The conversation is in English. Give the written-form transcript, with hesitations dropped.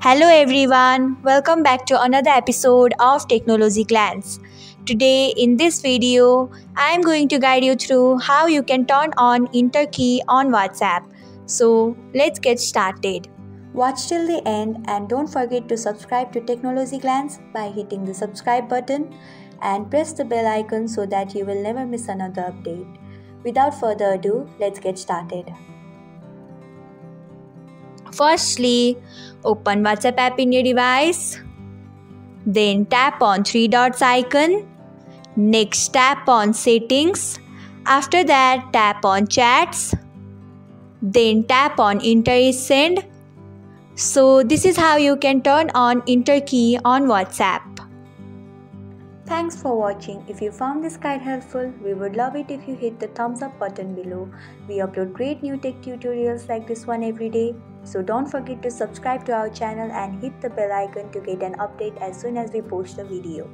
Hello everyone, welcome back to another episode of Technologyglance. Today in this video, I am going to guide you through how you can turn on Enter key on WhatsApp. So let's get started. Watch till the end and don't forget to subscribe to Technologyglance by hitting the subscribe button and press the bell icon so that you will never miss another update. Without further ado, let's get started. Firstly, open WhatsApp app in your device. Then tap on three dots icon. Next, tap on settings. After that, tap on chats. Then tap on Enter is send. So this is how you can turn on Enter key on WhatsApp. Thanks for watching. If you found this guide helpful, we would love it if you hit the thumbs up button below. We upload great new tech tutorials like this one every day. So don't forget to subscribe to our channel and hit the bell icon to get an update as soon as we post a video.